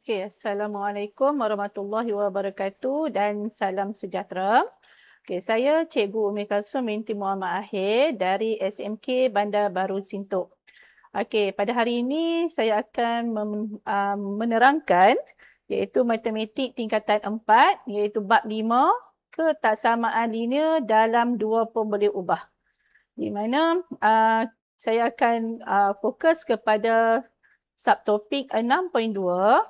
Okey, Assalamualaikum warahmatullahi wabarakatuh dan salam sejahtera. Okey, saya Cikgu Umi Kalsum binti Muhammad Ahir dari SMK Bandar Baru Sintok. Okey, pada hari ini saya akan menerangkan iaitu matematik tingkatan 4 iaitu bab 5 ketaksamaan linear dalam dua pemboleh ubah. Di mana saya akan fokus kepada subtopik 6.2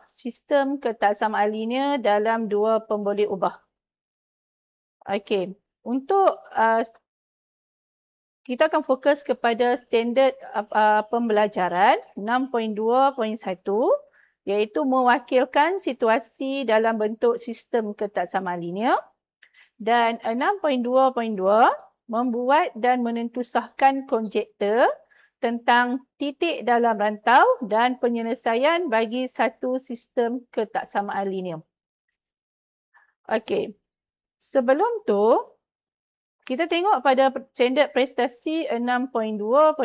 sistem ketaksamaan linear dalam dua pemboleh ubah. Okey, untuk kita akan fokus kepada standard pembelajaran 6.2.1 iaitu mewakilkan situasi dalam bentuk sistem ketaksamaan linear, dan 6.2.2 membuat dan menentusahkan konjektor tentang titik dalam rantau dan penyelesaian bagi satu sistem ketaksamaan linear. Okey, sebelum tu kita tengok pada standard prestasi 6.2.1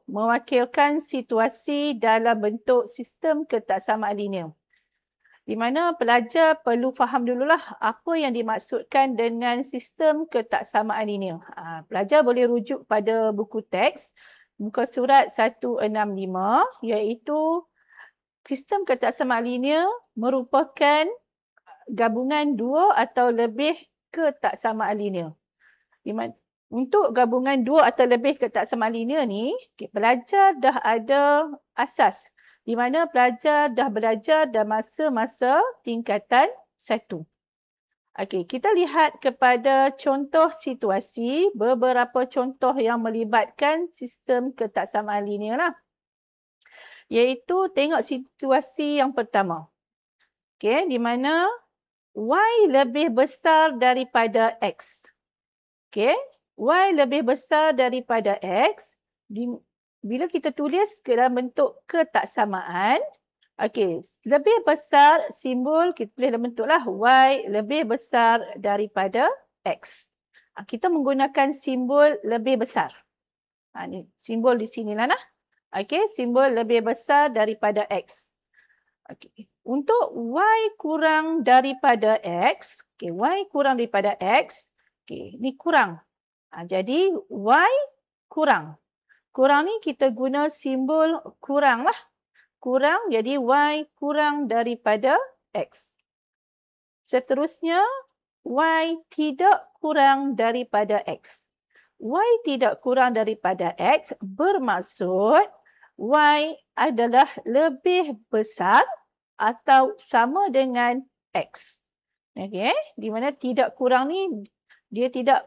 mewakilkan situasi dalam bentuk sistem ketaksamaan linear. Di mana pelajar perlu faham dululah apa yang dimaksudkan dengan sistem ketaksamaan linear. Pelajar boleh rujuk pada buku teks muka surat 165 iaitu sistem ketaksamaan linear merupakan gabungan dua atau lebih ketaksamaan linear. Untuk gabungan dua atau lebih ketaksamaan linear ni, pelajar dah ada asas di mana pelajar dah belajar dalam masa-masa tingkatan 1. Okey, kita lihat kepada contoh situasi, beberapa contoh yang melibatkan sistem ketaksamaan linear lah. Iaitu tengok situasi yang pertama. Okey, di mana Y lebih besar daripada X. Okey, Y lebih besar daripada X. Bila kita tulis dalam bentuk ketaksamaan, okey, lebih besar simbol kita tulis dalam bentuklah Y lebih besar daripada X. Kita menggunakan simbol lebih besar. Ni simbol di sinilah nah. Okey, simbol lebih besar daripada X. Okey, untuk Y kurang daripada X, okey, Y kurang daripada X, okey, ni kurang. Jadi Y kurang. Kurang ni kita guna simbol kurang lah. Kurang, jadi Y kurang daripada X. Seterusnya, Y tidak kurang daripada X. Y tidak kurang daripada X bermaksud Y adalah lebih besar atau sama dengan X. Okey, di mana tidak kurang ni dia tidak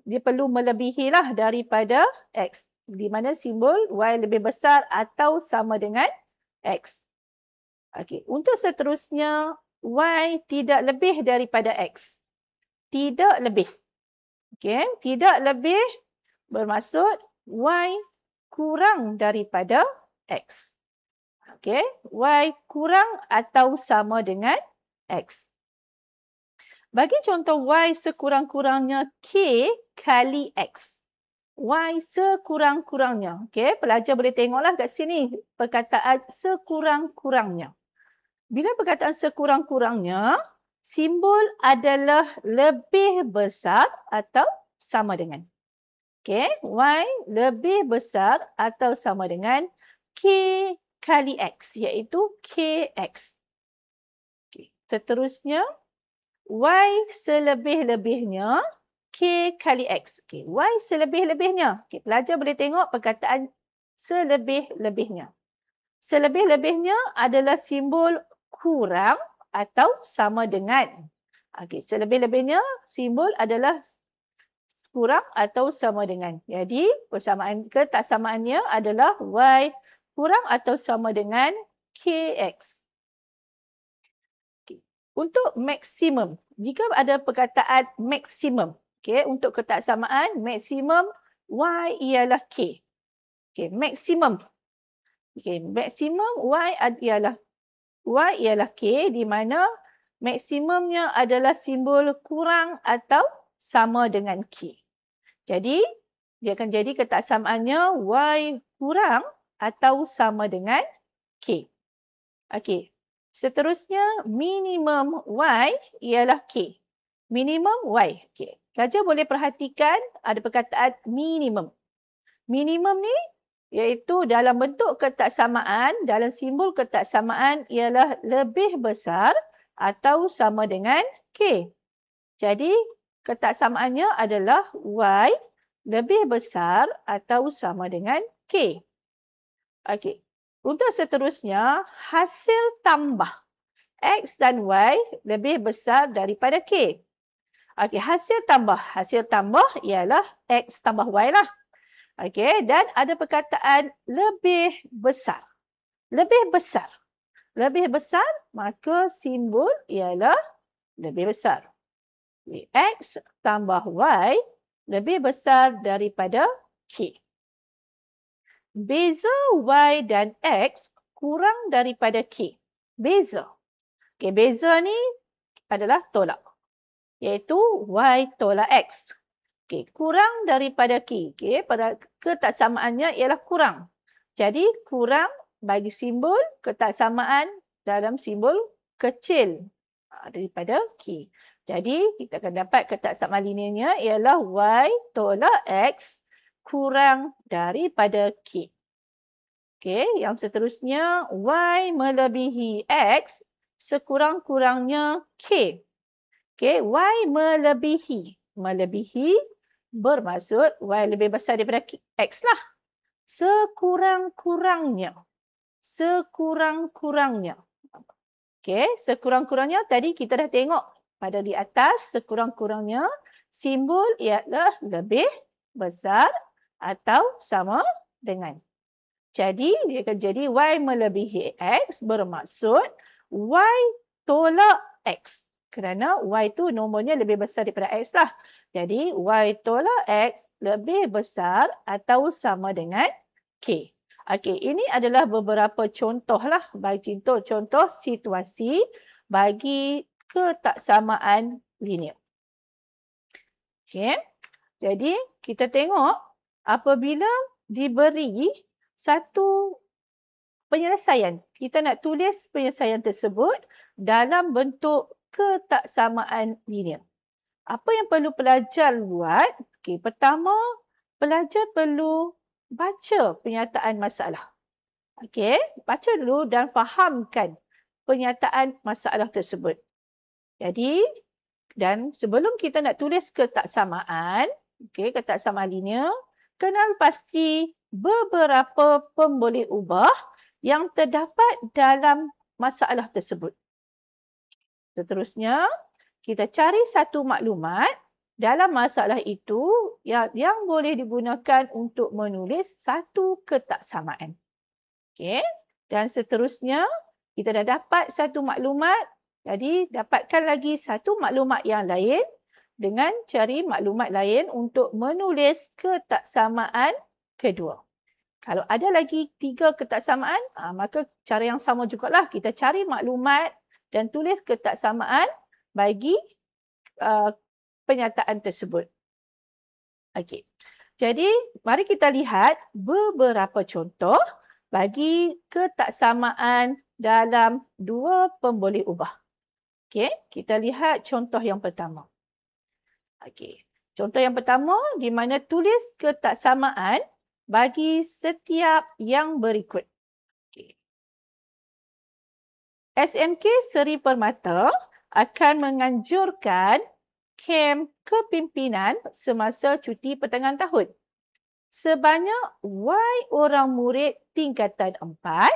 dia perlu melebihilah daripada X. Di mana simbol Y lebih besar atau sama dengan X. Okey, untuk seterusnya Y tidak lebih daripada X. Tidak lebih. Okey, tidak lebih bermaksud Y kurang daripada X. Okey, Y kurang atau sama dengan X. Bagi contoh Y sekurang-kurangnya K kali X. Y sekurang-kurangnya. Okey, pelajar boleh tengoklah kat sini perkataan sekurang-kurangnya. Bila perkataan sekurang-kurangnya, simbol adalah lebih besar atau sama dengan. Okey, Y lebih besar atau sama dengan K kali X iaitu KX. Okey, seterusnya Y selebih-lebihnya K kali X. Okey, Y selebih-lebihnya. Okey, pelajar boleh tengok perkataan selebih-lebihnya. Selebih-lebihnya adalah simbol kurang atau sama dengan. Okey, selebih-lebihnya simbol adalah kurang atau sama dengan. Jadi, ketaksamaannya adalah Y kurang atau sama dengan KX. Untuk maksimum, jika ada perkataan maksimum, okey, untuk ketaksamaan maksimum Y ialah K. Okey, maksimum. Okey, maksimum Y ialah K, di mana maksimumnya adalah simbol kurang atau sama dengan K. Jadi, dia akan jadi ketaksamaannya Y kurang atau sama dengan K. Okey. Seterusnya, minimum Y ialah K. Minimum Y. Okay. Pelajar boleh perhatikan ada perkataan minimum. Minimum ni iaitu dalam bentuk ketaksamaan, dalam simbol ketaksamaan ialah lebih besar atau sama dengan K. Jadi, ketaksamaannya adalah Y lebih besar atau sama dengan K. Okey. Untuk seterusnya, hasil tambah X dan Y lebih besar daripada K. Okey, hasil tambah ialah X tambah Y lah. Okey, dan ada perkataan lebih besar. Lebih besar. Lebih besar, maka simbol ialah lebih besar. X tambah Y lebih besar daripada K. Beza Y dan X kurang daripada K. Beza. Okay, beza ni adalah tolak. Iaitu Y tolak X. Okay, kurang daripada K. Okay, pada ketaksamaannya ialah kurang. Jadi, kurang bagi simbol ketaksamaan dalam simbol kecil daripada K. Jadi, kita akan dapat ketaksamaan linearnya ialah Y tolak X kurang daripada K. Okay, yang seterusnya, Y melebihi X sekurang-kurangnya K. Okay, Y melebihi. Melebihi bermaksud Y lebih besar daripada X lah. Sekurang-kurangnya. Sekurang-kurangnya. Okay, sekurang-kurangnya tadi kita dah tengok pada di atas, sekurang-kurangnya simbol ialah lebih besar atau sama dengan. Jadi, dia akan jadi Y melebihi X bermaksud Y tolak X. Kerana Y tu nomornya lebih besar daripada X lah. Jadi, Y tolak X lebih besar atau sama dengan K. Okey, ini adalah beberapa contoh lah. Bagi contoh situasi bagi ketaksamaan linear. Okey, jadi kita tengok apabila diberi satu penyelesaian, kita nak tulis penyelesaian tersebut dalam bentuk ketaksamaan linear. Apa yang perlu pelajar buat? Okey, pertama, pelajar perlu baca penyataan masalah. Okey, baca dulu dan fahamkan penyataan masalah tersebut. Jadi, dan sebelum kita nak tulis ketaksamaan, okey, ketaksamaan linear, kenal pasti beberapa pemboleh ubah yang terdapat dalam masalah tersebut. Seterusnya, kita cari satu maklumat dalam masalah itu yang boleh digunakan untuk menulis satu ketaksamaan. Okey. Dan seterusnya, kita dah dapat satu maklumat. Jadi, dapatkan lagi satu maklumat yang lain dengan cari maklumat lain untuk menulis ketaksamaan kedua. Kalau ada lagi 3 ketaksamaan, maka cara yang sama jugalah. Kita cari maklumat dan tulis ketaksamaan bagi penyataan tersebut. Okey. Jadi, mari kita lihat beberapa contoh bagi ketaksamaan dalam 2 pemboleh ubah. Okey, kita lihat contoh yang pertama. Okey. Contoh yang pertama di mana tulis ketaksamaan bagi setiap yang berikut. Okay. SMK Seri Permata akan menganjurkan kem kepimpinan semasa cuti pertengahan tahun. Sebanyak Y orang murid tingkatan 4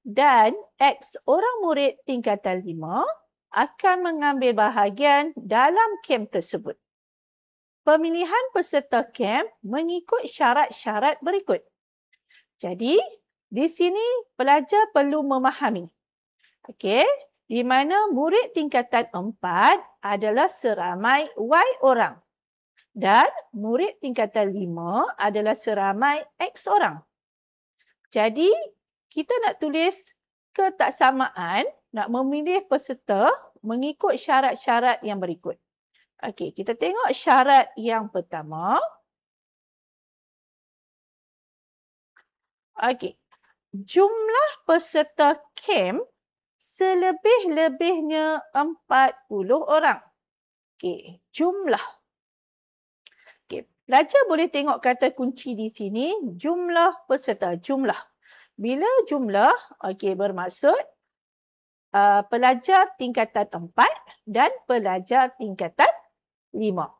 dan X orang murid tingkatan 5 akan mengambil bahagian dalam kem tersebut. Pemilihan peserta kem mengikut syarat-syarat berikut. Jadi, di sini pelajar perlu memahami. Okey, di mana murid tingkatan 4 adalah seramai Y orang. Dan murid tingkatan 5 adalah seramai X orang. Jadi, kita nak tulis ketaksamaan, nak memilih peserta mengikut syarat-syarat yang berikut. Okey, kita tengok syarat yang pertama. Okey, jumlah peserta kem selebih-lebihnya 40 orang. Okey, jumlah. Okey, pelajar boleh tengok kata kunci di sini, jumlah peserta, jumlah. Bila jumlah, okey, bermaksud pelajar tingkatan 4 dan pelajar tingkatan 5.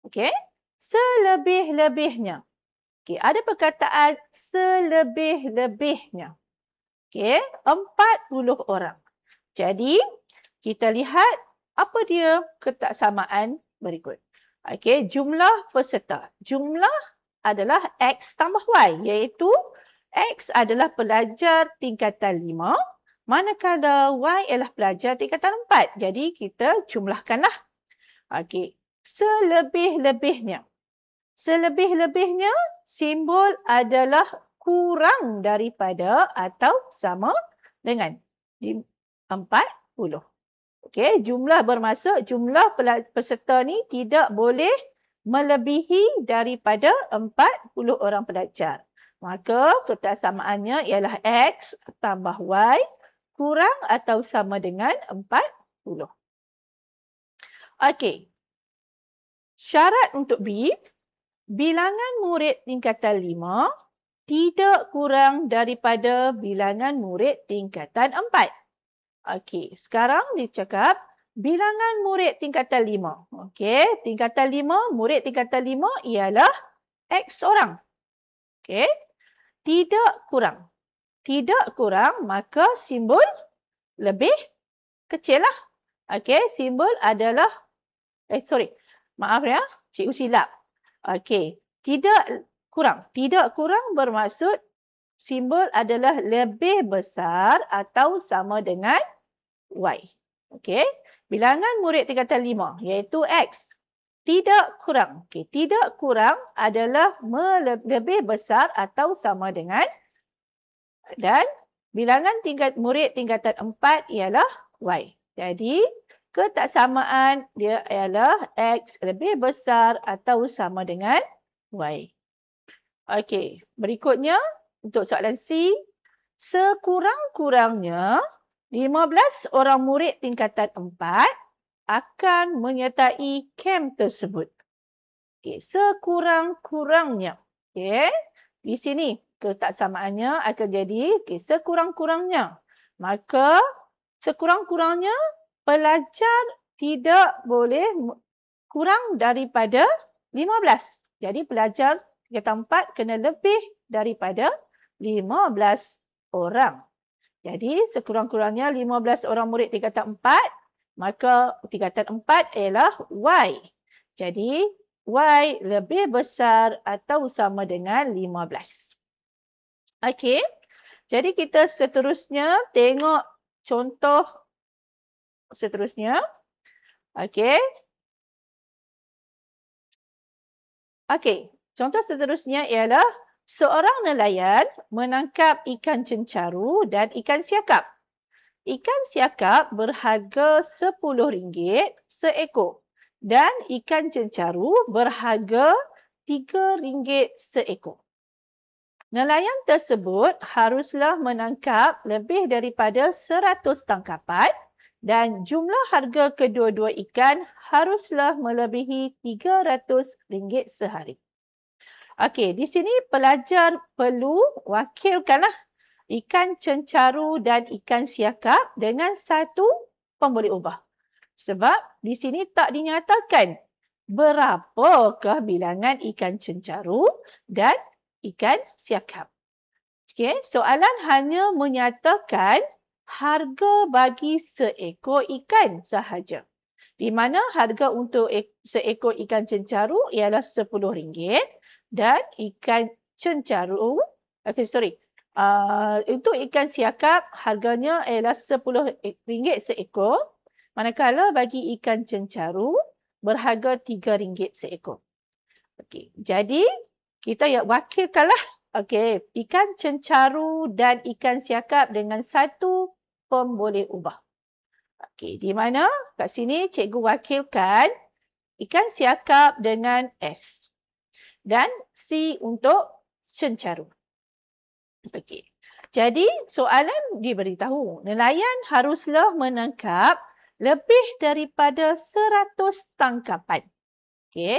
Okey, selebih-lebihnya. Okey, ada perkataan selebih-lebihnya. Okey, 40 orang. Jadi, kita lihat apa dia ketaksamaan berikut. Okey, jumlah peserta. Jumlah adalah X tambah Y, iaitu X adalah pelajar tingkatan 5, manakala Y adalah pelajar tingkatan 4. Jadi, kita jumlahkanlah. Okey, selebih-lebihnya. Selebih-lebihnya, simbol adalah kurang daripada atau sama dengan 40. Okey, jumlah bermaksud jumlah peserta ni tidak boleh melebihi daripada 40 orang pelajar. Maka ketaksamaannya ialah X tambah Y kurang atau sama dengan 40. Okey. Syarat untuk B, bilangan murid tingkatan 5 tidak kurang daripada bilangan murid tingkatan 4. Okey, sekarang dicakap bilangan murid tingkatan 5. Okey, tingkatan 5, murid tingkatan 5 ialah X orang. Okey, tidak kurang. Tidak kurang, maka simbol lebih kecil lah. Okey, simbol adalah, maaf ya, cikgu silap. Okey, tidak kurang. Tidak kurang bermaksud simbol adalah lebih besar atau sama dengan Y. Okey, bilangan murid tingkatan 5 iaitu X. Tidak kurang. Okey, tidak kurang adalah lebih besar atau sama dengan, dan bilangan murid tingkatan 4 ialah Y. Jadi, ketaksamaan dia ialah X lebih besar atau sama dengan Y. Okey, berikutnya untuk soalan C, sekurang-kurangnya 15 orang murid tingkatan 4 akan menyertai kem tersebut. Okey, sekurang-kurangnya. Okey, di sini ketaksamaannya akan jadi sekurang-kurangnya. Maka sekurang-kurangnya pelajar tidak boleh kurang daripada 15. Jadi pelajar tingkatan 4 kena lebih daripada 15 orang. Jadi sekurang-kurangnya 15 orang murid tingkatan 4, maka tingkatan 4 ialah Y. Jadi Y lebih besar atau sama dengan 15. Okey, jadi kita seterusnya tengok contoh seterusnya. Okey. Okey, contoh seterusnya ialah seorang nelayan menangkap ikan cencaru dan ikan siakap. Ikan siakap berharga RM10 seekor dan ikan cencaru berharga RM3 seekor. Nelayan tersebut haruslah menangkap lebih daripada 100 tangkapan dan jumlah harga kedua-dua ikan haruslah melebihi RM300 sehari. Okey, di sini pelajar perlu wakilkanlah ikan cencaru dan ikan siakap dengan satu pemboleh ubah. Sebab di sini tak dinyatakan berapakah bilangan ikan cencaru dan ikan siakap. Okey, soalan hanya menyatakan harga bagi seekor ikan sahaja. Di mana harga untuk seekor ikan cencaru ialah RM10 dan ikan cencaru, untuk ikan siakap harganya ialah RM10 seekor, manakala bagi ikan cencaru berharga RM3 seekor. Okey, jadi kita wakilkanlah ikan cencaru dan ikan siakap dengan satu pemboleh ubah. Okey, di mana kat sini cikgu wakilkan ikan siakap dengan S dan C untuk cencaru. Okey. Jadi soalan diberitahu, nelayan haruslah menangkap lebih daripada 100 tangkapan. Okey.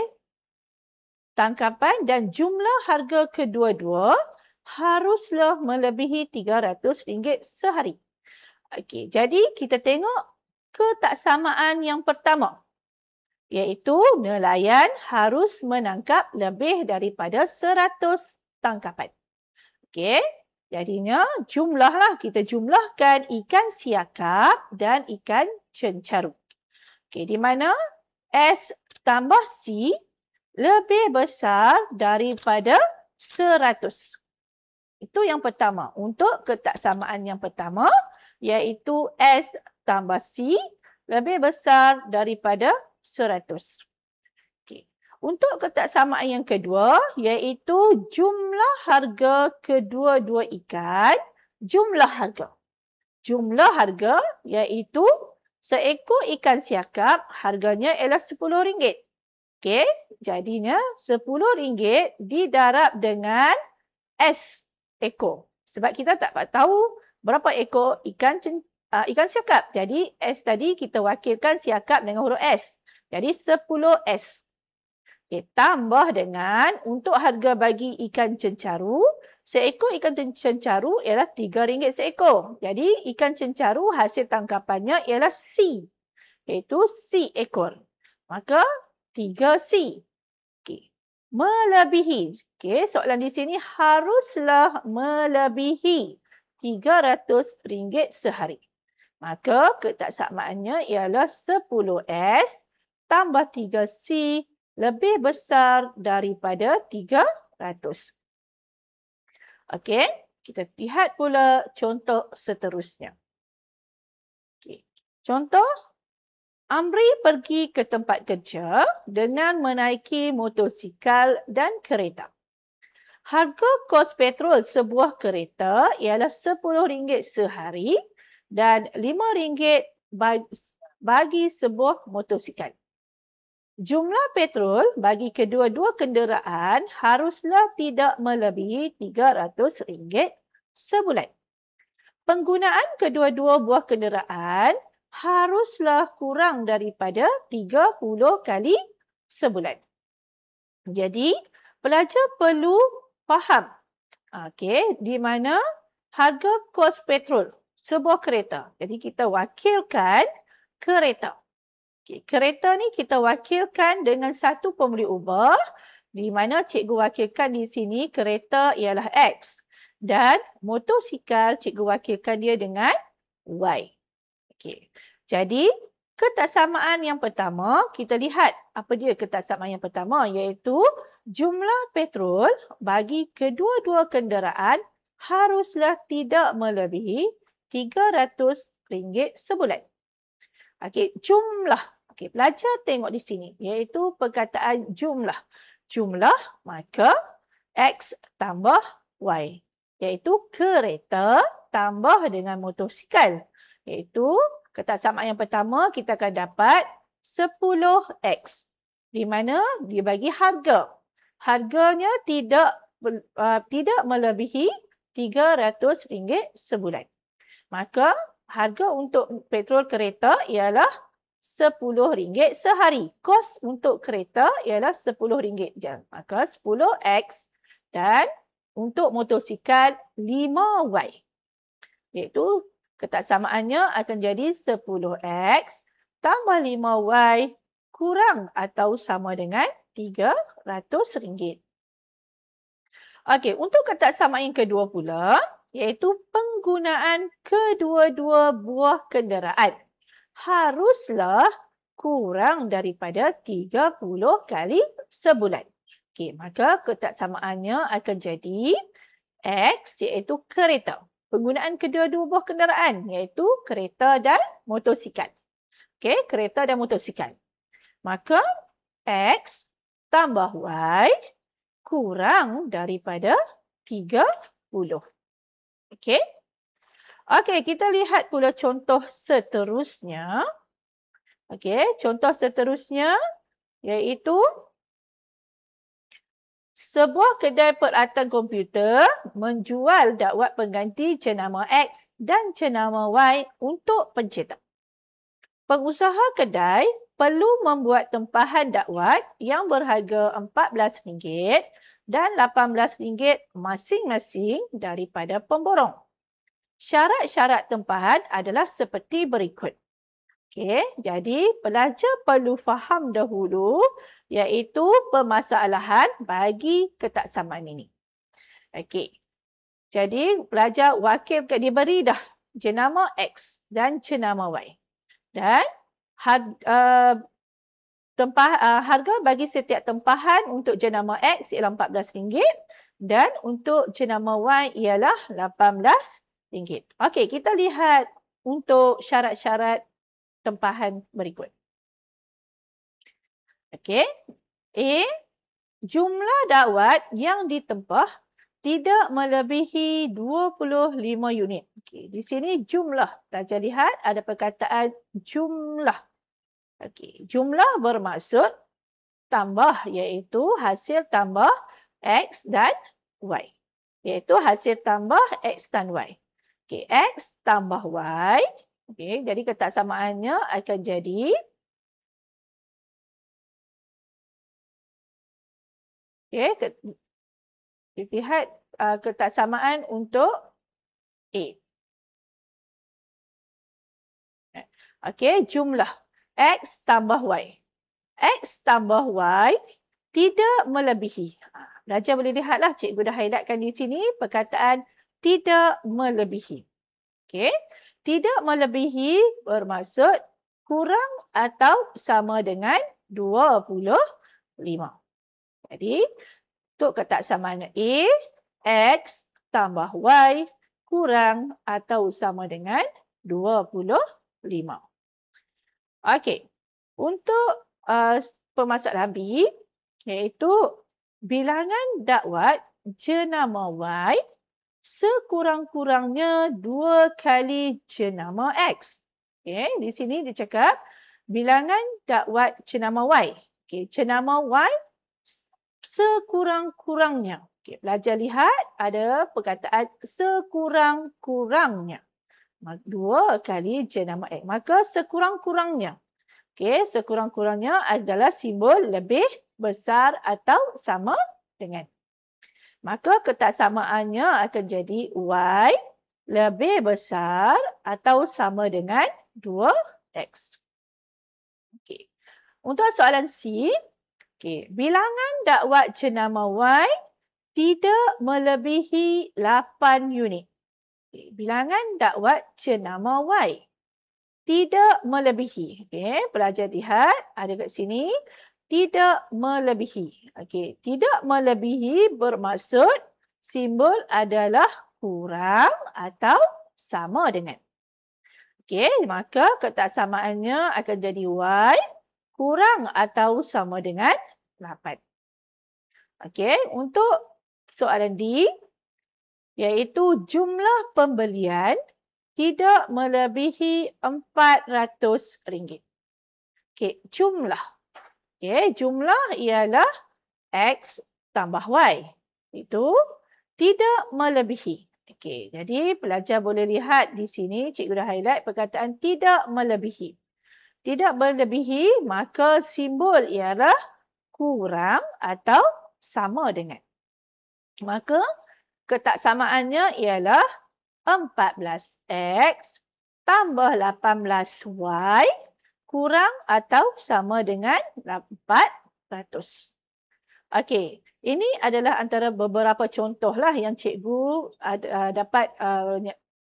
Tangkapan dan jumlah harga kedua-dua haruslah melebihi RM300 sehari. Okey, jadi kita tengok ketaksamaan yang pertama, iaitu nelayan harus menangkap lebih daripada 100 tangkapan. Okey, jadinya jumlahlah, kita jumlahkan ikan siakap dan ikan cencaru. Okey, di mana S tambah C lebih besar daripada 100. Itu yang pertama. Untuk ketaksamaan yang pertama, iaitu S tambah C lebih besar daripada 100. Okay. Untuk ketaksamaan yang kedua, iaitu jumlah harga kedua-dua ikan, jumlah harga. Jumlah harga iaitu seekor ikan siakap harganya ialah RM10. Okey, jadinya RM10 didarab dengan S ekor. Sebab kita tak tahu berapa ekor ikan siakap. Jadi S tadi kita wakilkan siakap dengan huruf S. Jadi 10S. Okay, tambah dengan untuk harga bagi ikan cencaru, seekor ikan cencaru ialah RM3 seekor. Jadi ikan cencaru hasil tangkapannya ialah C. Iaitu C ekor. Maka 3C. Okay. Melebihi. Okay, soalan di sini haruslah melebihi RM300 sehari. Maka ketaksamaannya ialah 10S tambah 3C lebih besar daripada 300. Okey, kita lihat pula contoh seterusnya. Okay. Contoh, Amri pergi ke tempat kerja dengan menaiki motosikal dan kereta. Harga kos petrol sebuah kereta ialah RM10 sehari dan RM5 bagi sebuah motosikal. Jumlah petrol bagi kedua-dua kenderaan haruslah tidak melebihi RM300 sebulan. Penggunaan kedua-dua buah kenderaan haruslah kurang daripada 30 kali sebulan. Jadi, pelajar perlu faham di mana harga kos petrol sebuah kereta. Jadi, kita wakilkan kereta. Kereta ni kita wakilkan dengan satu pemberi ubah, di mana cikgu wakilkan di sini kereta ialah X. Dan motosikal cikgu wakilkan dia dengan Y. Okey. Jadi, ketaksamaan yang pertama, kita lihat apa dia ketaksamaan yang pertama, iaitu jumlah petrol bagi kedua-dua kenderaan haruslah tidak melebihi RM300 sebulan. Okey, jumlah. Okey, pelajar tengok di sini, iaitu perkataan jumlah. Jumlah, maka X tambah Y, iaitu kereta tambah dengan motosikal. Iaitu ketaksamaan yang pertama kita akan dapat 10X. Di mana dia bagi harga. Harganya tidak melebihi RM300 sebulan. Maka harga untuk petrol kereta ialah RM10 sehari. Kos untuk kereta ialah RM10 je. Maka 10X dan untuk motosikal 5Y. Iaitu ketaksamaannya akan jadi 10X tambah 5Y kurang atau sama dengan RM300. Okey, untuk ketaksamaan yang kedua pula, iaitu penggunaan kedua-dua buah kenderaan haruslah kurang daripada 30 kali sebulan. Okey, maka ketaksamaannya akan jadi X iaitu kereta. Penggunaan kedua-dua buah kenderaan iaitu kereta dan motosikal. Okey, kereta dan motosikal. Maka X tambah Y kurang daripada 30. Okey. Okey, kita lihat pula contoh seterusnya. Okey, contoh seterusnya iaitu Sebuah kedai peralatan komputer menjual dakwat pengganti jenama X dan jenama Y untuk pencetak. Pengusaha kedai perlu membuat tempahan dakwat yang berharga RM14 dan RM18 masing-masing daripada pemborong. Syarat-syarat tempahan adalah seperti berikut. Okey, jadi pelajar perlu faham dahulu iaitu permasalahan bagi ketaksamaan ini. Okey. Jadi pelajar wakil diberi dah jenama X dan jenama Y. Dan harga bagi setiap tempahan untuk jenama X ialah RM14 dan untuk jenama Y ialah RM18. Okey, kita lihat untuk syarat-syarat tempahan berikut. Okey. A. Jumlah dakwat yang ditempah tidak melebihi 25 unit. Okey, di sini jumlah. Pelajar lihat ada perkataan jumlah. Okey, jumlah bermaksud tambah iaitu hasil tambah X dan Y. Iaitu hasil tambah X dan Y. Okey, X tambah Y. Okey, jadi ketaksamaannya akan jadi kita lihat ketaksamaan untuk A. Okey, jumlah X tambah Y. X tambah Y tidak melebihi. Pelajar boleh lihatlah cikgu dah highlightkan di sini perkataan tidak melebihi. Okey. Tidak melebihi bermaksud kurang atau sama dengan 25. Jadi, untuk ketaksamaan A, X tambah Y kurang atau sama dengan 25. Okey. Untuk permasalahan B, iaitu bilangan dakwat jenama Y sekurang-kurangnya 2 kali jenama X. Okay, di sini dia cakap bilangan dakwat jenama Y. Okay, jenama Y sekurang-kurangnya. Okay, pelajar lihat ada perkataan sekurang-kurangnya. 2 kali jenama X. Maka sekurang-kurangnya. Okay, sekurang-kurangnya adalah simbol lebih besar atau sama dengan. Maka ketaksamaannya akan jadi Y lebih besar atau sama dengan 2X. Okey. Untuk soalan C, bilangan dakwat jenama Y tidak melebihi 8 unit. Bilangan dakwat jenama Y tidak melebihi. Pelajar lihat ada kat sini. Tidak melebihi. Okey, tidak melebihi bermaksud simbol adalah kurang atau sama dengan. Okey, maka ketaksamaannya akan jadi Y kurang atau sama dengan 8. Okey, untuk soalan D, iaitu jumlah pembelian tidak melebihi RM400. Okey, jumlah. Okay, jumlah ialah X tambah Y. Itu tidak melebihi. Okay, jadi pelajar boleh lihat di sini, cikgu dah highlight perkataan tidak melebihi. Tidak melebihi, maka simbol ialah kurang atau sama dengan. Maka ketaksamaannya ialah 14X tambah 18Y kurang atau sama dengan 400. Okey, ini adalah antara beberapa contohlah yang cikgu dapat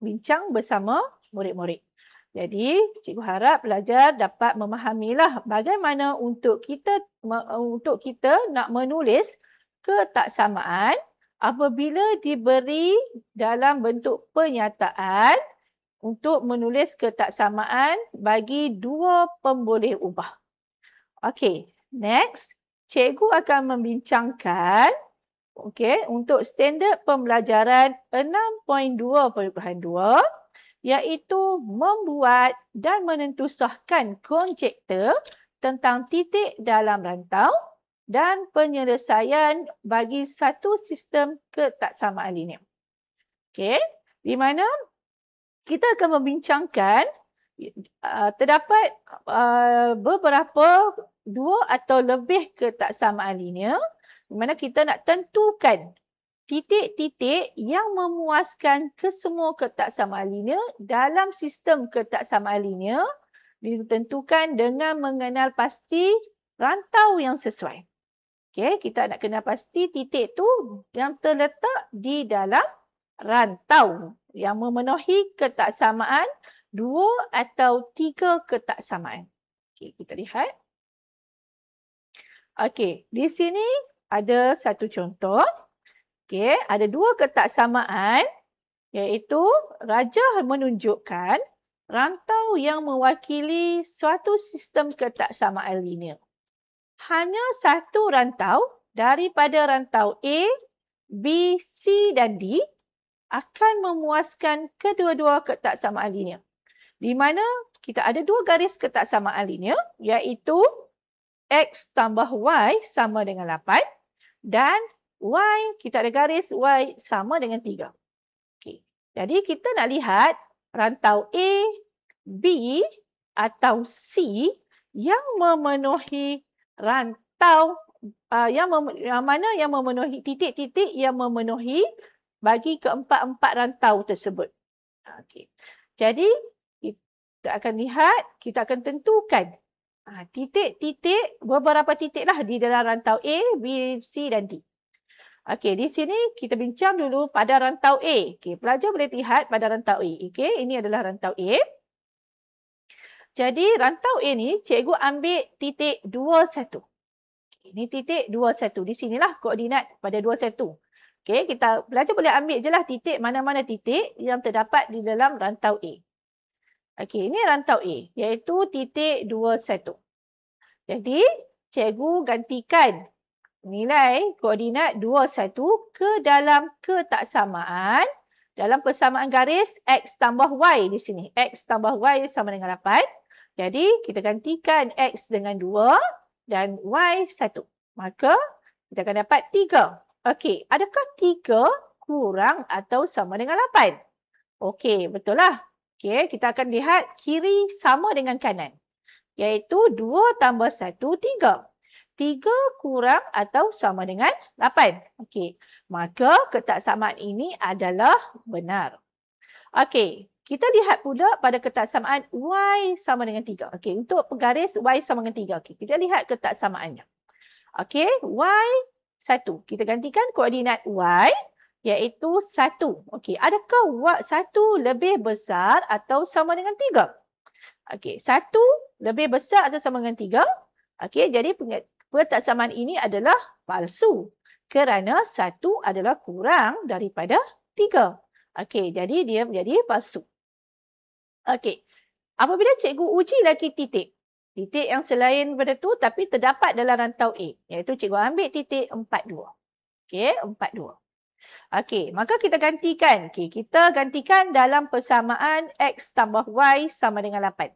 bincang bersama murid-murid. Jadi, cikgu harap pelajar dapat memahamilah bagaimana untuk kita nak menulis ketaksamaan apabila diberi dalam bentuk pernyataan untuk menulis ketaksamaan bagi 2 pemboleh ubah. Okey, next, cikgu akan membincangkan untuk standard pembelajaran 6.2.2 iaitu membuat dan menentusahkan konjektor tentang titik dalam rantau dan penyelesaian bagi satu sistem ketaksamaan linear. Okey, di mana kita akan membincangkan terdapat beberapa dua atau lebih ketaksamaan linear di mana kita nak tentukan titik-titik yang memuaskan kesemua ketaksamaan linear dalam sistem ketaksamaan linear ditentukan dengan mengenal pasti rantau yang sesuai. Okey, kita nak kenal pasti titik tu yang terletak di dalam rantau yang memenuhi ketaksamaan 2 atau 3 ketaksamaan. Okey, kita lihat. Okey, di sini ada satu contoh. Okey, ada 2 ketaksamaan iaitu rajah menunjukkan rantau yang mewakili suatu sistem ketaksamaan linear. Hanya satu rantau daripada rantau A, B, C dan D akan memuaskan kedua-dua ketaksamaan linear. Di mana kita ada 2 garis ketaksamaan linear iaitu X tambah Y sama dengan 8 dan Y, kita ada garis Y sama dengan 3. Okay. Jadi kita nak lihat rantau A, B atau C yang memenuhi rantau yang memenuhi titik-titik yang memenuhi bagi keempat-empat rantau tersebut. Okay. Jadi kita akan lihat, kita akan tentukan titik-titik, beberapa titik lah di dalam rantau A, B, C dan D. Okey, di sini kita bincang dulu pada rantau A. Okey, pelajar boleh lihat pada rantau A. Okey, ini adalah rantau A. Jadi rantau A ni cikgu ambil titik 21. Ini titik 21. Di sinilah koordinat pada 21. Okey, pelajar boleh ambil je lah titik mana-mana titik yang terdapat di dalam rantau A. Okey, ini rantau A iaitu titik 21. Jadi cikgu gantikan nilai koordinat 21 ke dalam ketaksamaan dalam persamaan garis X tambah Y di sini. X tambah Y sama dengan 8. Jadi kita gantikan X dengan 2 dan Y 1. Maka kita akan dapat 3. Okey, adakah 3 kurang atau sama dengan 8? Okey, betul lah. Okey, kita akan lihat kiri sama dengan kanan. Iaitu 2 tambah 1, 3. 3 kurang atau sama dengan 8. Okey, maka ketaksamaan ini adalah benar. Okey, kita lihat pula pada ketaksamaan Y sama dengan 3. Okey, untuk garis Y sama dengan 3. Okey, kita lihat ketaksamaannya. Okey, Y 1. Kita gantikan koordinat Y iaitu 1. Okey, adakah 1 lebih besar atau sama dengan 3? Okey, 1 lebih besar atau sama dengan 3? Okey, jadi ketaksamaan ini adalah palsu kerana 1 adalah kurang daripada 3. Okey, jadi dia menjadi palsu. Okey, apabila cikgu uji lagi titik yang selain daripada tu tapi terdapat dalam rantau A, iaitu cikgu ambil titik 42. Okey, 42. Okey, maka kita gantikan. Okey, kita gantikan dalam persamaan X tambah Y sama dengan 8.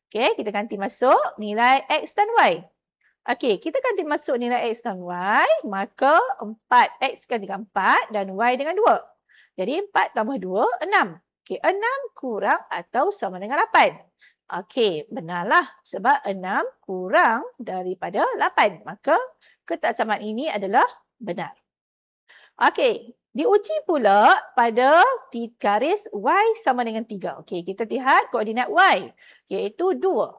Okey, kita ganti masuk nilai X dan Y. Okey, kita ganti masuk nilai X dan Y, maka 4X kan dengan 4 dan Y dengan 2. Jadi 4 tambah 2, 6. Okey, 6 kurang atau sama dengan 8. Okey, benarlah sebab 6 kurang daripada 8. Maka ketaksamaan ini adalah benar. Okey, diuji pula pada garis Y sama dengan 3. Okey, kita lihat koordinat Y iaitu 2.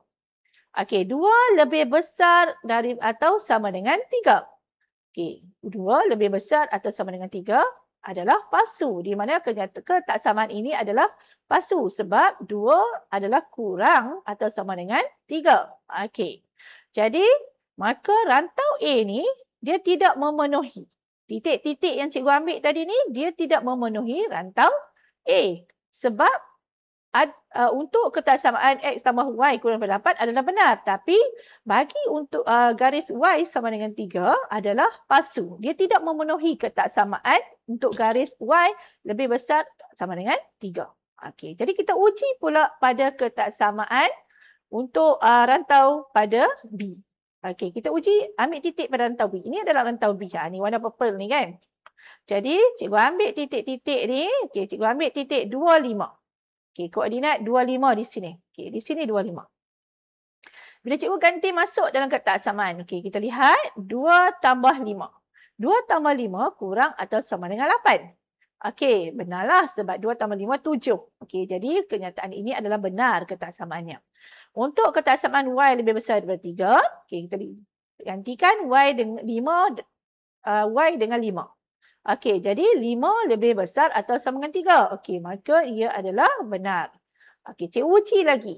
Okey, 2 lebih besar dari atau sama dengan 3. Okey, 2 lebih besar atau sama dengan 3 adalah palsu. Di mana ketaksamaan ini adalah palsu sebab 2 adalah kurang atau sama dengan 3. Okey, jadi maka rantau A ni dia tidak memenuhi. Titik-titik yang cikgu ambil tadi ni dia tidak memenuhi rantau A. Sebab untuk ketaksamaan X tambah Y kurang daripada 8 adalah benar. Tapi bagi untuk garis Y sama dengan 3 adalah palsu. Dia tidak memenuhi ketaksamaan untuk garis Y lebih besar sama dengan 3. Okey, jadi kita uji pula pada ketaksamaan untuk rantau pada B. Okey, kita uji ambil titik pada rantau B. Ini adalah rantau B. Ni warna purple ni kan. Jadi, cikgu ambil titik-titik ni. Okey, cikgu ambil titik 25. Okey, koordinat 25 di sini. Okey, di sini 25. Bila cikgu ganti masuk dalam kotak samaan. Okey, kita lihat 2 tambah 5. 2 tambah 5 kurang atau sama dengan 8. Okey, benarlah sebab 2 tambah 5, 7. Okey, jadi kenyataan ini adalah benar kotak samaannya. Untuk kotak samaan Y lebih besar daripada 3, okey, kita gantikan Y dengan 5, Y dengan 5. Okey, jadi 5 lebih besar atau sama dengan 3. Okey, maka ia adalah benar. Okey, cikgu uji lagi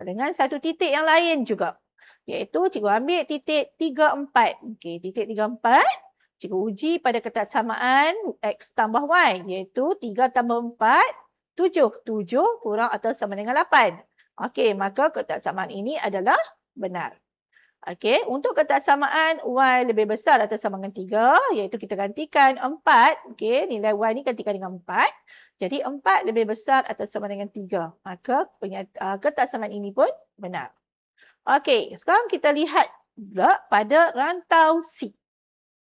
dengan satu titik yang lain juga. Iaitu cikgu ambil titik 3, 4. Okey, titik 3, 4. Cikgu uji pada kotak samaan X tambah Y. Iaitu 3 tambah 4, 7. 7 kurang atau sama dengan 8. Okey, maka kotak samaan ini adalah benar. Okey, untuk kotak samaan Y lebih besar atau sama dengan 3, iaitu kita gantikan 4. Okey, nilai Y ni gantikan dengan 4. Jadi 4 lebih besar atau sama dengan 3. Maka kotak samaan ini pun benar. Okey, sekarang kita lihat pula pada rantau C.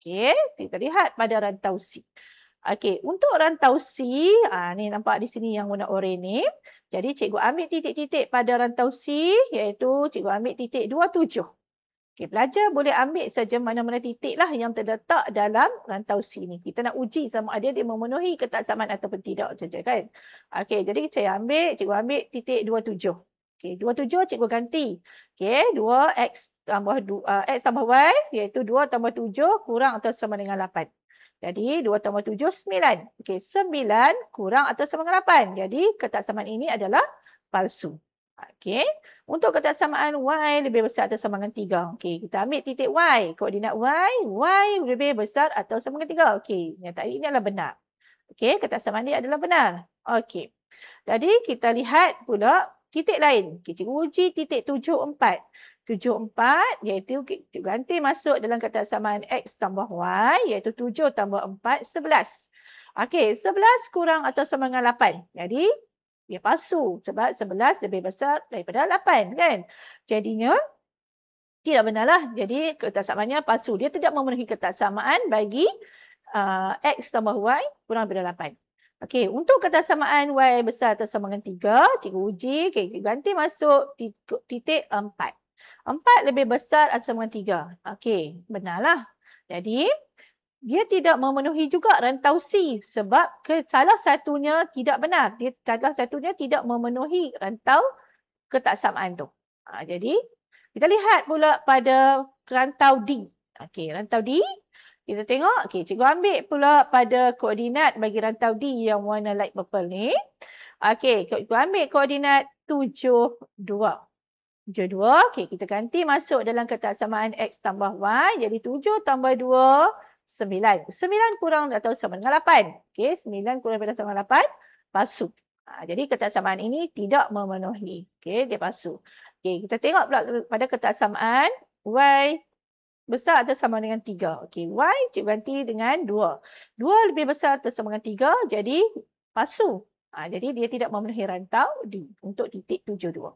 Okey, kita lihat pada rantau C. Okey, untuk rantau C, ni nampak di sini yang warna oranye ni. Jadi cikgu ambil titik-titik pada rantau C, iaitu cikgu ambil titik 27. Okey, pelajar boleh ambil saja mana-mana titik lah yang terletak dalam rantau C ni. Kita nak uji sama ada dia memenuhi kotak samaan ataupun tidak saja kan. Okey, jadi cikgu ambil titik 27. Okey, 27 cikgu ganti. Okey, 2X tambah X tambah Y, iaitu 2 tambah 7 kurang atau sama dengan 8. Jadi 2 tambah 7, 9. Okey, 9 kurang atau sama dengan 8. Jadi kotak samaan ini adalah palsu. Okey, untuk kotak samaan Y lebih besar atau sama dengan 3. Okey, kita ambil titik Y. Koordinat Y lebih besar atau sama dengan 3. Okey, nyata ini adalah benar. Okey, kotak samaan ini adalah benar. Okey, jadi kita lihat pula titik lain. Okey, cikgu uji titik 7, 4. 7, 4 iaitu kita ganti masuk dalam kotak samaan X tambah Y, iaitu 7 tambah 4, 11. Okey, 11 kurang atau sama dengan 8. Jadi, dia palsu sebab 11 lebih besar daripada 8 kan. Jadinya, tidak benarlah. Jadi, kotak samaannya palsu. Dia tidak memenuhi kotak samaan bagi X tambah Y kurang daripada 8. Okey, untuk kotak samaan Y besar atau sama dengan 3, cikgu uji, okay, ganti masuk titik 4. 4 lebih besar atau sama dengan 3. Okey, benarlah. Jadi, dia tidak memenuhi juga rantau C sebab salah satunya tidak benar. Salah satunya tidak memenuhi rantau kotak samaan tu. Jadi, kita lihat pula pada rantau D. Okey, rantau D. Kita tengok, okey, cikgu ambil pula pada koordinat bagi rantau D yang warna light purple ni. Okey, cikgu ambil koordinat 7, 2. 7, 2. Okey, kita ganti masuk dalam kotak samaan X tambah Y. Jadi 7 tambah 2, 9. 9 kurang atau sama dengan 8. Okey, 9 kurang atau sama dengan 8, palsu. Jadi kotak samaan ini tidak memenuhi. Okey, dia palsu. Okey, kita tengok pula pada kotak samaan Y besar atau sama dengan 3. Okey, Y cikgu ganti dengan 2. 2 lebih besar atau sama dengan 3, jadi palsu. Jadi dia tidak memenuhi rantau D untuk titik 72.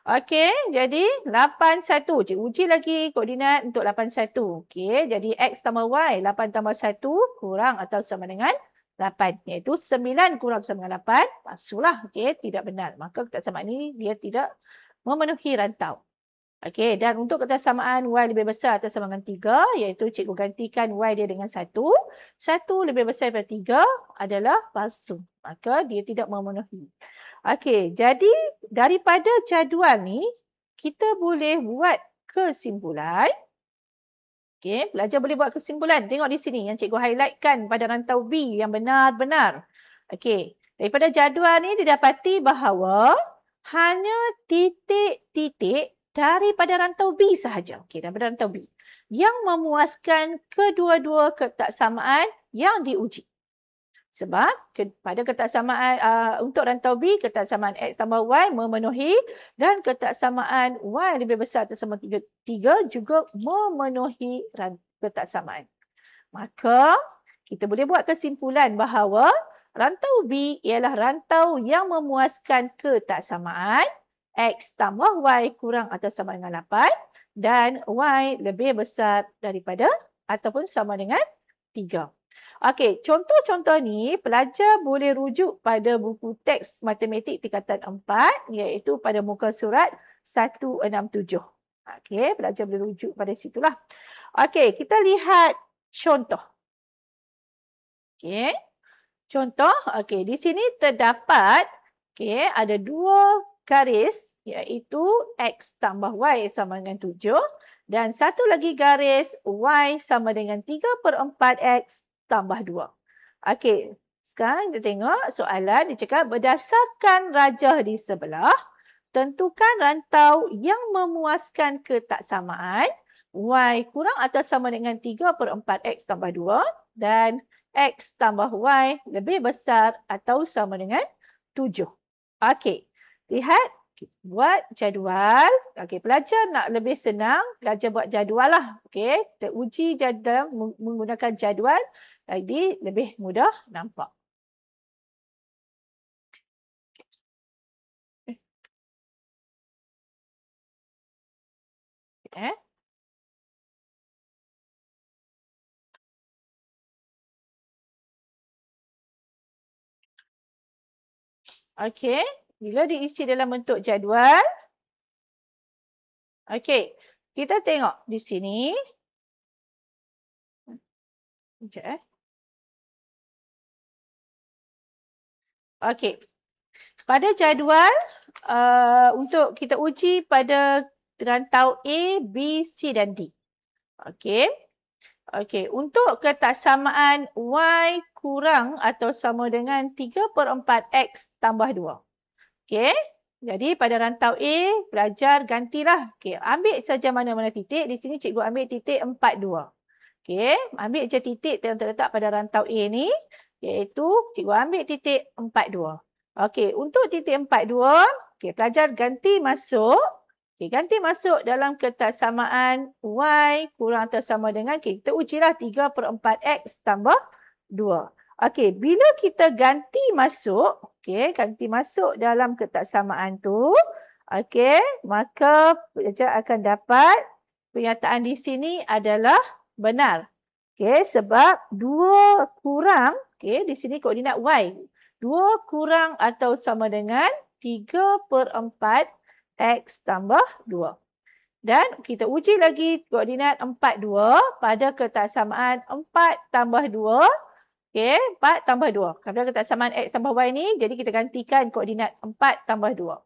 Okey, jadi 81. Cikgu uji lagi koordinat untuk 81. Okey, jadi X tambah Y, 8 tambah 1 kurang atau sama dengan 8. Iaitu 9 kurang sama dengan 8. Palsulah. Okey, tidak benar. Maka kotak samaan ini dia tidak memenuhi rantau. Okey, dan untuk kotak samaan Y lebih besar atau sama dengan 3, iaitu cikgu gantikan Y dia dengan 1. 1 lebih besar daripada 3 adalah palsu. Maka dia tidak memenuhi. Okey, jadi daripada jadual ni, kita boleh buat kesimpulan. Okey, pelajar boleh buat kesimpulan. Tengok di sini yang cikgu highlightkan pada rantau B yang benar-benar. Okey, daripada jadual ni didapati bahawa hanya titik-titik daripada rantau B sahaja. Okey, daripada rantau B yang memuaskan kedua-dua kotak samaan yang diuji. Sebab pada kotak samaan untuk rantau B, kotak samaan X tambah Y memenuhi dan kotak samaan Y lebih besar atau sama 3 juga memenuhi kotak samaan. Maka kita boleh buat kesimpulan bahawa rantau B ialah rantau yang memuaskan kotak samaan X tambah Y kurang atau sama dengan 8 dan Y lebih besar daripada ataupun sama dengan 3. Okey, contoh-contoh ni pelajar boleh rujuk pada buku teks matematik tingkatan 4 iaitu pada muka surat 167. Okey, pelajar boleh rujuk pada situlah. Okey, kita lihat contoh. Okey. Contoh, okey, di sini terdapat ada 2 garis iaitu X tambah Y sama dengan 7 dan satu lagi garis Y sama dengan 3/4 X tambah 2. Okey, sekarang kita tengok soalan dia cakap berdasarkan rajah di sebelah, tentukan rantau yang memuaskan ketaksamaan Y kurang atau sama dengan 3/4 X tambah 2 dan X tambah Y lebih besar atau sama dengan 7. Okey, lihat, buat jadual. Okey, pelajar nak lebih senang, pelajar buat jadual lah. Okey, kita uji jadual menggunakan jadual, jadi lebih mudah nampak. Okay. Okey, bila diisi dalam bentuk jadual. Okey, kita tengok di sini. Sekejap. Okey, pada jadual untuk kita uji pada rantau A, B, C dan D. Okey. Okey, untuk ketaksamaan Y kurang atau sama dengan 3/4 X tambah 2. Okey, jadi pada rantau A, pelajar gantilah. Okey, ambil saja mana-mana titik. Di sini cikgu ambil titik 42. Okey, ambil je titik yang terletak pada rantau A ni, iaitu cikgu ambil titik 42. Okey, untuk titik 42, okey, pelajar ganti masuk. Okey, ganti masuk dalam ketaksamaan Y kurang atau sama dengan, kita ujilah 3/4 X tambah 2. Okey, bila kita ganti masuk, ganti masuk dalam ketaksamaan tu, okey, maka pelajar akan dapat pernyataan di sini adalah benar. Okey, sebab 2 kurang, di sini koordinat Y. 2 kurang atau sama dengan 3/4 X tambah 2. Dan kita uji lagi koordinat 42 pada ketaksamaan 4 tambah 2. Okey, 4 tambah 2. Pada ketaksamaan X tambah Y ni, jadi kita gantikan koordinat 4 tambah 2.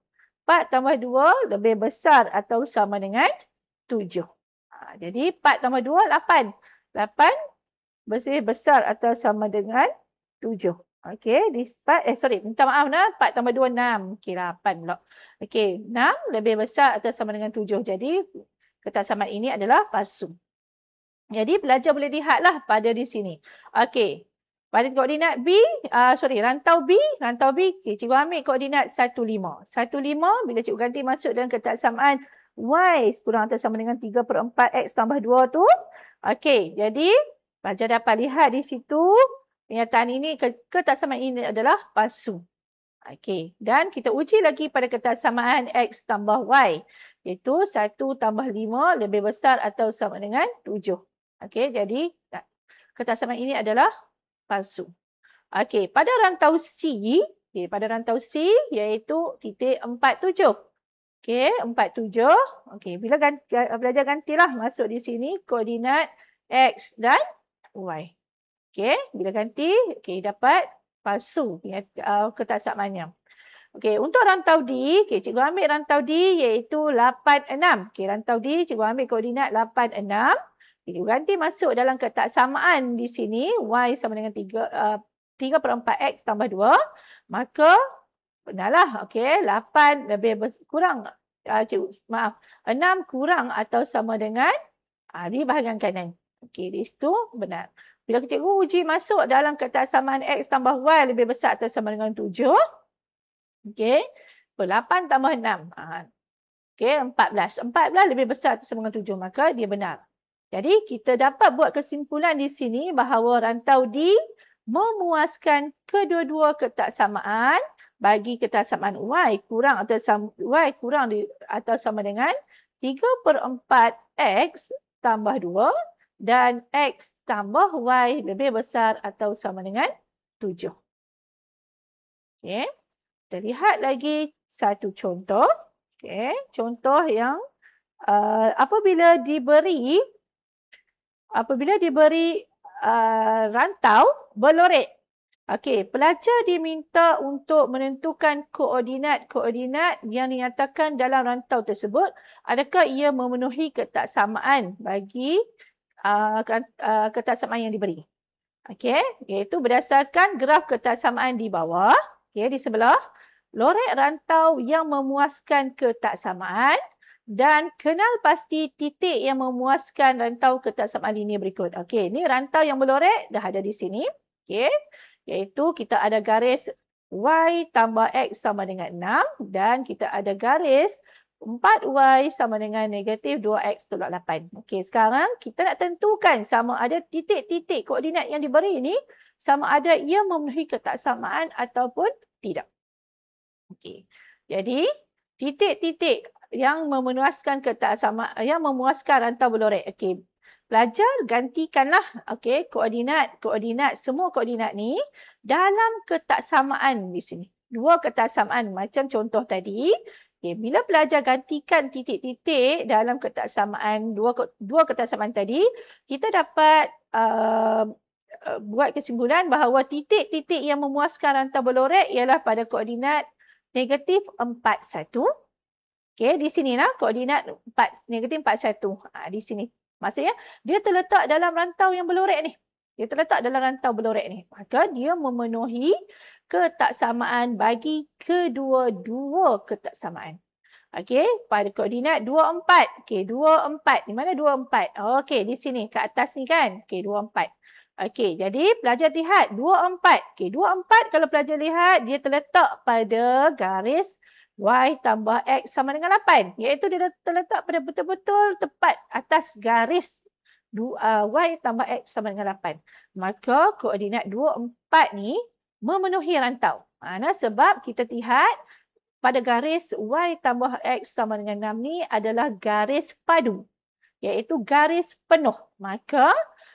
4 tambah 2 lebih besar atau sama dengan 7. Jadi 4 tambah 2, 8. 8 lebih besar atau sama dengan 7. Okey, minta maaf nah, 4 tambah 2, 6. Okey, 8 pula. Okey, 6 lebih besar atau sama dengan 7. Jadi, ketaksamaan ini adalah palsu. Jadi, pelajar boleh lihatlah pada di sini. Okey, pada koordinat rantau B, okay, cikgu ambil koordinat 15. 15, bila cikgu ganti masuk dalam ketaksamaan Y kurang atau sama dengan 3/4 X tambah 2 tu. Okey, jadi, pelajar dapat lihat di situ, pernyataan ini, ketaksamaan ini adalah palsu. Okey, dan kita uji lagi pada ketaksamaan X tambah Y, iaitu 1 tambah 5 lebih besar atau sama dengan 7. Okey, jadi ketaksamaan ini adalah palsu. Okey, pada rantau C, iaitu titik 47. Okey, 47. Okey, bila belajar gantilah masuk di sini koordinat X dan Y. Okey, bila ganti, dapat palsu ketaksamaannya. Okey, untuk rantau D, cikgu ambil rantau D iaitu 86. Okey, rantau D, cikgu ambil koordinat 86. Cikgu ganti masuk dalam ketaksamaan di sini, Y sama dengan 3/4 X tambah 2. Maka, benarlah. Okey, 8 lebih kurang, 6 kurang atau sama dengan di bahagian kanan. Okey, di situ benar. Bila cikgu uji masuk dalam ketaksamaan X tambah Y lebih besar atau sama dengan 7. Okey, 8 tambah 6. Okey, 14. 14 lebih besar atau sama dengan 7. Maka dia benar. Jadi, kita dapat buat kesimpulan di sini bahawa rantau D memuaskan kedua-dua ketaksamaan bagi ketaksamaan Y kurang atau sama dengan 3/4 X tambah 2 dan X tambah Y lebih besar atau sama dengan 7. Okey. Kita lihat lagi satu contoh. Okey. Contoh yang apabila diberi rantau berlorek. Okey, pelajar diminta untuk menentukan koordinat yang dinyatakan dalam rantau tersebut. Adakah ia memenuhi ketaksamaan bagi ketaksamaan yang diberi? Okey, iaitu berdasarkan graf ketaksamaan di bawah. Okey, di sebelah. Lorek rantau yang memuaskan ketaksamaan dan kenal pasti titik yang memuaskan rantau ketaksamaan linear berikut. Okey, ini rantau yang berlorek dah ada di sini. Okey, iaitu kita ada garis Y tambah X sama dengan 6 dan kita ada garis 4Y sama dengan negatif 2X tolak 8. Okey, sekarang kita nak tentukan sama ada titik-titik koordinat yang diberi ini sama ada ia memenuhi ketaksamaan ataupun tidak. Okey. Jadi, titik-titik yang memuaskan yang memuaskan rantau berlorek. Okey. Pelajar gantikanlah koordinat semua koordinat ni dalam ketaksamaan di sini. Dua ketaksamaan macam contoh tadi. Okay, bila pelajar gantikan titik-titik dalam ketaksamaan dua ketaksamaan tadi, kita dapat buat kesimpulan bahawa titik-titik yang memuaskan rantau berlorek ialah pada koordinat negatif 41. Okey, di sinilah koordinat negatif 41. Di sini. Maksudnya, dia terletak dalam rantau yang berlorek ni. Dia terletak dalam rantau berlorek ni. Maka, dia memenuhi ketaksamaan bagi kedua-dua ketaksamaan. Okey, pada koordinat 24. Okey, 24. Di mana 24? Okey, di sini. Kat atas ni kan? Okey, 24. Okey, jadi pelajar lihat 24. Okey, 24 kalau pelajar lihat dia terletak pada garis Y tambah X sama dengan 8. Iaitu dia terletak pada betul-betul tepat atas garis Y tambah X sama dengan 8. Maka koordinat 24 ni memenuhi rantau. Mana sebab kita lihat pada garis Y tambah X sama dengan 6 ni adalah garis padu. Iaitu garis penuh. Maka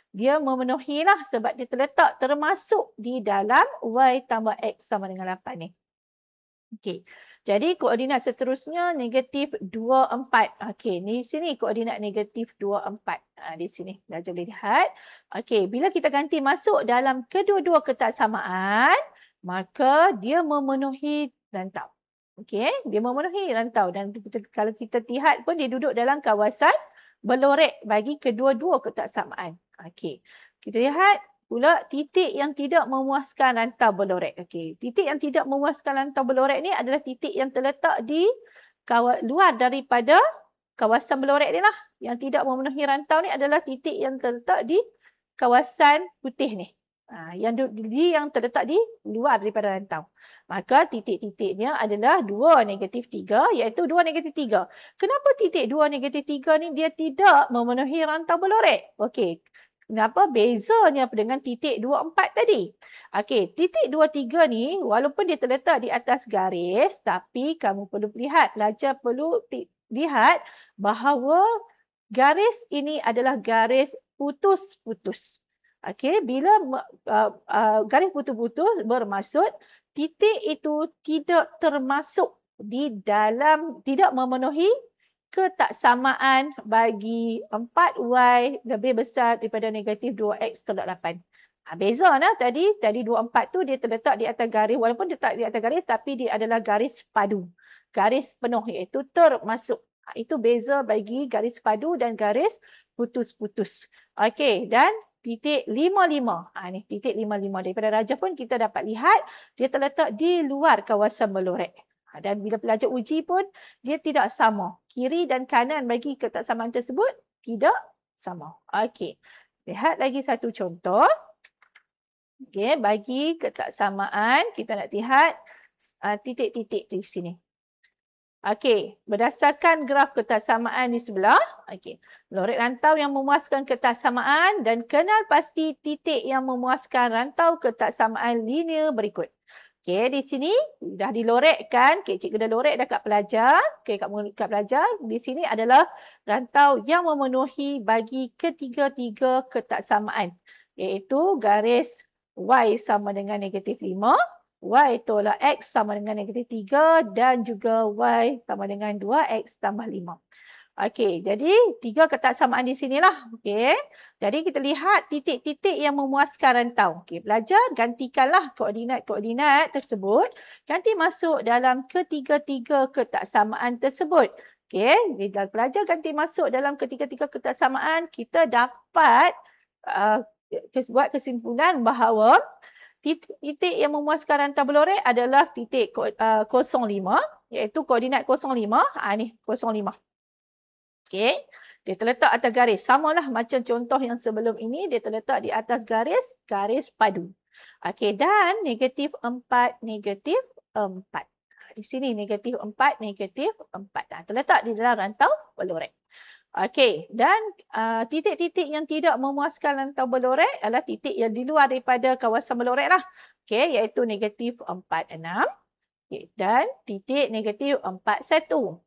dia memenuhilah sebab dia terletak termasuk di dalam Y tambah X sama dengan 8 ni. Okey. Jadi koordinat seterusnya negatif 24. Okey, di sini koordinat negatif 24. Di sini belajar boleh lihat. Okey, bila kita ganti masuk dalam kedua-dua ketaksamaan, maka dia memenuhi rantau. Okey, dia memenuhi rantau dan kalau kita lihat pun dia duduk dalam kawasan berlorek bagi kedua-dua ketaksamaan. Okey, kita lihat pula titik yang tidak memuaskan rantau berlorek. Okey, titik yang tidak memuaskan rantau berlorek ni adalah titik yang terletak di luar daripada kawasan berlorek ni lah. Yang tidak memenuhi rantau ni adalah titik yang terletak di kawasan putih ni. Yang terletak di luar daripada rantau. Maka titik-titiknya adalah 2, negatif 3, iaitu 2, negatif 3. Kenapa titik 2, negatif 3 ni dia tidak memenuhi rantau berlorek? Okey. Kenapa bezanya dengan titik 24 tadi? Okey, titik 23 ni walaupun dia terletak di atas garis, tapi kamu perlu lihat, pelajar perlu lihat bahawa garis ini adalah garis putus-putus. Okey, bila garis putus-putus bermaksud titik itu tidak termasuk di dalam, tidak memenuhi ketaksamaan bagi 4Y lebih besar daripada negatif 2X tolak 8. Beza lah tadi 24 tu dia terletak di atas garis, walaupun dia tak di atas garis tapi dia adalah garis padu. Garis penuh iaitu termasuk. Itu beza bagi garis padu dan garis putus-putus. Okey, dan titik 55. Ni titik 55 daripada Raja pun kita dapat lihat dia terletak di luar kawasan berlorek. Dan bila pelajar uji pun dia tidak sama. Kiri dan kanan bagi ketaksamaan tersebut tidak sama. Okey. Lihat lagi satu contoh. Okey, bagi ketaksamaan kita nak lihat titik-titik di sini. Okey, berdasarkan graf ketaksamaan di sebelah, okey. Lorek rantau yang memuaskan ketaksamaan dan kenal pasti titik yang memuaskan rantau ketaksamaan linear berikut. Okey, di sini dah dilorekkan. Okey, cikgu dah lorek dah kat pelajar. Okey, kat pelajar. Di sini adalah rantau yang memenuhi bagi ketiga-tiga ketaksamaan. Iaitu garis Y sama dengan -5. Y tolak X sama dengan -3 dan juga Y sama dengan 2X tambah 5. Okey, jadi 3 ketaksamaan di sinilah. Okey. Jadi kita lihat titik-titik yang memuaskan rantau. Okey, pelajar gantikanlah koordinat-koordinat tersebut. Ganti masuk dalam ketiga-tiga ketaksamaan tersebut. Okey, bila pelajar ganti masuk dalam ketiga-tiga ketaksamaan, kita dapat buat kesimpulan bahawa titik yang memuaskan rantau berlorek adalah titik 05, iaitu koordinat 05. Ni 05. Okey, dia terletak atas garis. Samalah macam contoh yang sebelum ini, dia terletak di atas garis padu. Okey, dan -4, -4. Di sini -4, -4. Terletak di dalam rantau berlorek. Okey, dan titik-titik yang tidak memuaskan rantau berlorek adalah titik yang di luar daripada kawasan berlorek lah. Okey, iaitu -46. Okey, dan titik -41.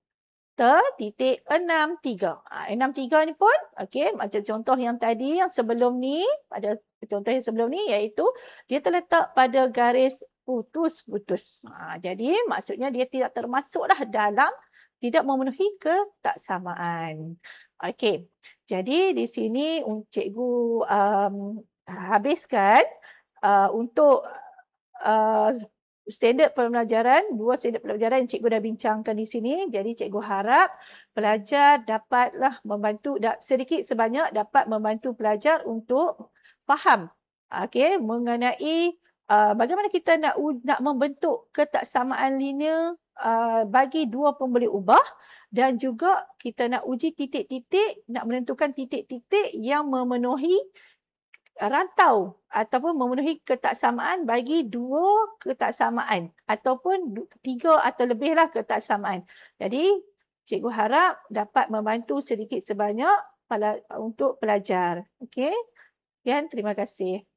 Titik 63. 63 ni pun, okey, macam contoh yang tadi, yang sebelum ni, pada contoh yang sebelum ni, iaitu dia terletak pada garis putus-putus. Jadi, maksudnya dia tidak termasuklah dalam tidak memenuhi ketaksamaan. Okey, jadi di sini cikgu habiskan untuk standard pembelajaran, 2 standard pembelajaran yang cikgu dah bincangkan di sini. Jadi cikgu harap pelajar dapatlah membantu, sedikit sebanyak dapat membantu pelajar untuk faham mengenai bagaimana kita nak membentuk ketaksamaan linear bagi dua pemboleh ubah, dan juga kita nak uji titik-titik, nak menentukan titik-titik yang memenuhi rantau ataupun memenuhi ketaksamaan bagi 2 ketaksamaan ataupun 3 atau lebihlah ketaksamaan. Jadi, cikgu harap dapat membantu sedikit sebanyak untuk pelajar. Okey? Dan terima kasih.